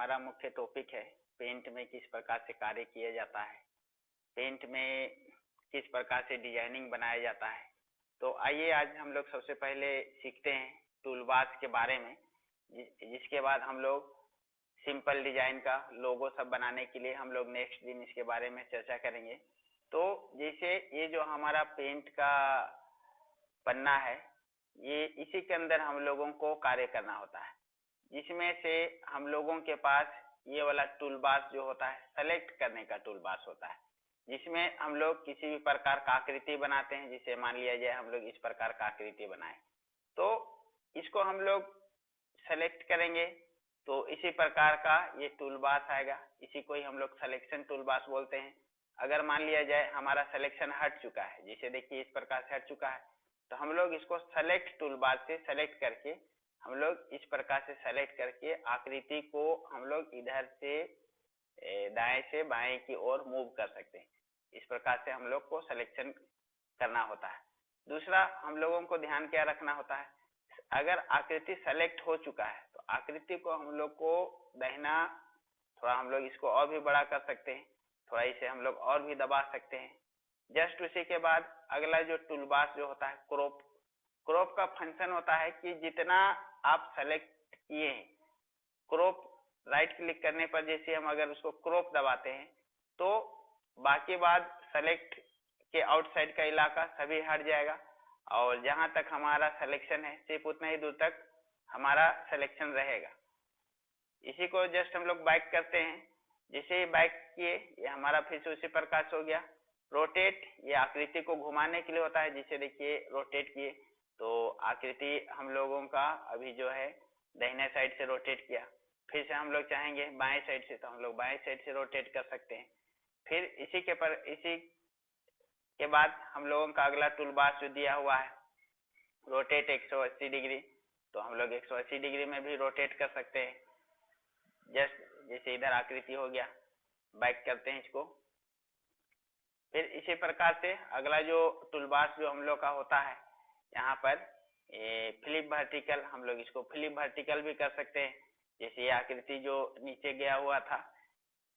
हमारा मुख्य टॉपिक है पेंट में किस प्रकार से कार्य किया जाता है, पेंट में किस प्रकार से डिजाइनिंग बनाया जाता है। तो आइए आज हम लोग सबसे पहले सीखते हैं टूलबार्स के बारे में, जिसके बाद हम लोग सिंपल डिजाइन का लोगो सब बनाने के लिए हम लोग नेक्स्ट दिन इसके बारे में चर्चा करेंगे। तो जैसे ये जो हमारा पेंट का पन्ना है, ये इसी के अंदर हम लोगों को कार्य करना होता है, जिसमें से हम लोगों के पास ये वाला टूल बार्स जो होता है सेलेक्ट करने का टूल बार्स होता है, जिसमें हम लोग किसी भी प्रकार का आकृति बनाते हैं। जिसे मान लिया जाए हम लोग इस प्रकार का आकृति बनाए, तो इसको हम लोग सेलेक्ट करेंगे तो इसी प्रकार का ये टूल बार्स आएगा। इसी को ही हम लोग सिलेक्शन टूल बार्स बोलते हैं। अगर मान लिया जाए हमारा सिलेक्शन हट चुका है, जिसे देखिए इस प्रकार से हट चुका है, तो हम लोग इसको सेलेक्ट टूल बार से सेलेक्ट करके हम लोग इस प्रकार से सेलेक्ट करके आकृति को हम लोग इधर से दाएं से बाएं की ओर मूव कर सकते हैं। इस प्रकार से हम लोग को सिलेक्शन करना होता है। दूसरा हम लोगों को ध्यान क्या रखना होता है, अगर आकृति सेलेक्ट हो चुका है तो आकृति को हम लोग को दाहिना थोड़ा हम लोग इसको और भी बड़ा कर सकते हैं, थोड़ा इसे हम लोग और भी दबा सकते हैं। जस्ट उसी के बाद अगला जो टूलबार्स जो होता है क्रॉप, क्रॉप का फंक्शन होता है कि जितना आप सेलेक्ट किए हैं, क्रॉप राइट क्लिक करने पर जैसे हम अगर उसको क्रॉप दबाते हैं तो बाकी बाद सेलेक्ट के आउटसाइड का इलाका सभी हट जाएगा, और जहां तक हमारा सिलेक्शन है सिर्फ उतना ही दूर तक हमारा सिलेक्शन रहेगा। इसी को जस्ट हम लोग बैक करते हैं, जैसे ही बैक किए ये हमारा फिर से उसी प्रकार से हो गया। रोटेट ये आकृति को घुमाने के लिए होता है, जिसे देखिए रोटेट किए तो आकृति हम लोगों का अभी जो है दाहिने साइड से रोटेट किया। फिर से हम लोग चाहेंगे बाएं साइड से, तो हम लोग बाएं साइड से रोटेट कर सकते हैं। फिर इसी के बाद हम लोगों का अगला टूल बार जो दिया हुआ है रोटेट 180 डिग्री, तो हम लोग 180 डिग्री में भी रोटेट कर सकते हैं। जस्ट जैसे इधर आकृति हो गया, बैक करते हैं इसको। फिर इसी प्रकार से अगला जो टूलबार्स जो हम लोग का होता है, यहाँ पर फ्लिप वर्टिकल, हम लोग इसको फ्लिप वर्टिकल भी कर सकते हैं। जैसे ये आकृति जो नीचे गया हुआ था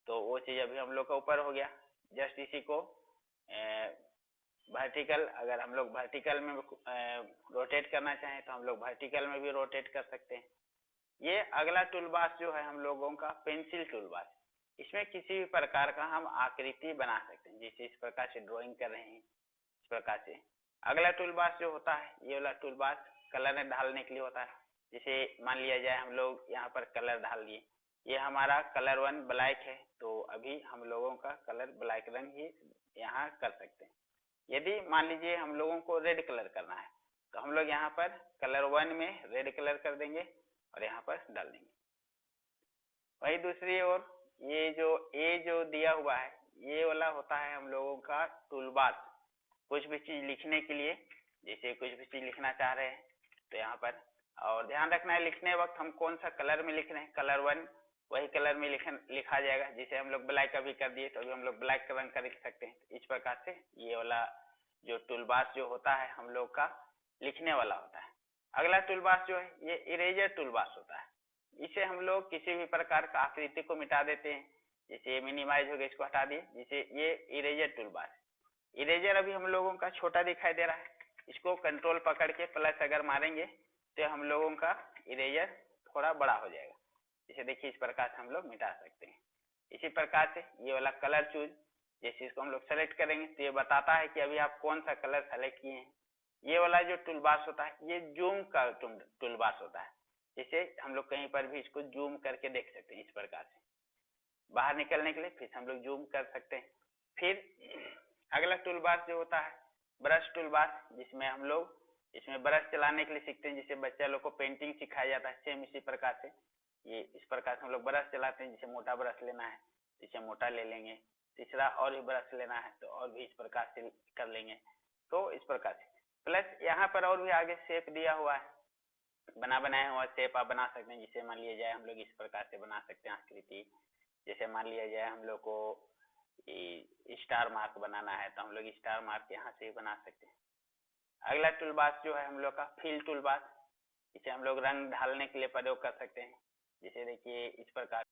तो वो चीज अभी हम लोग का ऊपर हो गया। जस्ट इसी को वर्टिकल, अगर हम लोग वर्टिकल में रोटेट करना चाहें तो हम लोग वर्टिकल में भी रोटेट कर सकते हैं। ये अगला टूलबार्स जो है हम लोगों का पेंसिल टूलबार्स, इसमें किसी भी प्रकार का हम आकृति बना सकते हैं। जैसे इस प्रकार से ड्राइंग कर रहे हैं, इस प्रकार से। अगला टूलबार्स जो होता है ये वाला टूलबार्स कलर डालने के लिए होता है। जैसे मान लिया जाए हम लोग यहाँ पर कलर डाल दिए, ये हमारा कलर 1 ब्लैक है, तो अभी हम लोगों का कलर ब्लैक रंग ही यहाँ कर सकते हैं। यदि मान लीजिए हम लोगों को रेड कलर करना है तो हम लोग यहाँ पर कलर 1 में रेड कलर कर देंगे और यहाँ पर डाल देंगे। वही दूसरी ओर ये जो दिया हुआ है ये वाला होता है हम लोगों का टूलबार। कुछ भी चीज लिखने के लिए, जैसे कुछ भी चीज लिखना चाह रहे हैं तो यहाँ पर, और ध्यान रखना है लिखने वक्त हम कौन सा कलर में लिख रहे हैं, कलर 1 वही कलर में लिखा जाएगा। जैसे हम लोग ब्लैक अभी कर दिए तो अभी हम लोग ब्लैक रंग का लिख सकते हैं। इस प्रकार से ये वाला जो टूलबार्स जो होता है हम लोग का लिखने वाला होता है। अगला टूलबार्स जो है ये इरेजर टूलबार्स होता है। इसे हम लोग किसी भी प्रकार का आकृति को मिटा देते हैं। जैसे ये मिनिमाइज हो गया, इसको हटा दिए। जैसे ये इरेजर टूलबार, इरेजर अभी हम लोगों का छोटा दिखाई दे रहा है, इसको कंट्रोल पकड़ के प्लस अगर मारेंगे तो हम लोगों का इरेजर थोड़ा बड़ा हो जाएगा। जैसे देखिए इस प्रकार से हम लोग मिटा सकते हैं। इसी प्रकार से ये वाला कलर चूज, जैसे इसको हम लोग सेलेक्ट करेंगे तो ये बताता है कि अभी आप कौन सा कलर सेलेक्ट किए हैं। ये वाला जो टूलबार्स होता है ये जूम का टूलबार्स होता है। जैसे हम लोग कहीं पर भी इसको जूम करके देख सकते हैं। इस प्रकार से बाहर निकलने के लिए फिर हम लोग जूम कर सकते हैं। फिर अगला टूलबार्स जो होता है ब्रश टूलबार्स, जिसमें हम लोग इसमें ब्रश चलाने के लिए सीखते हैं। जैसे बच्चा लोग को पेंटिंग सिखाया जाता है, सेम इसी प्रकार से ये इस प्रकार से हम लोग ब्रश चलाते हैं। जैसे मोटा ब्रश लेना है जैसे मोटा ले लेंगे, तीसरा और भी ब्रश लेना है तो और भी इस प्रकार से कर लेंगे। तो इस प्रकार से प्लस यहाँ पर और भी आगे शेप दिया हुआ है, बनाया हुआ शेप आप बना सकते हैं। जिसे मान लिया जाए हम लोग इस प्रकार से बना सकते हैं आकृति। जैसे मान लिया जाए हम लोग को स्टार मार्क बनाना है तो हम लोग स्टार मार्क यहाँ से ही बना सकते हैं। अगला टूलबार्स जो है हम लोग का फिल टूलबार्स, इसे हम लोग रंग ढालने के लिए प्रयोग कर सकते हैं। जैसे देखिए इस प्रकार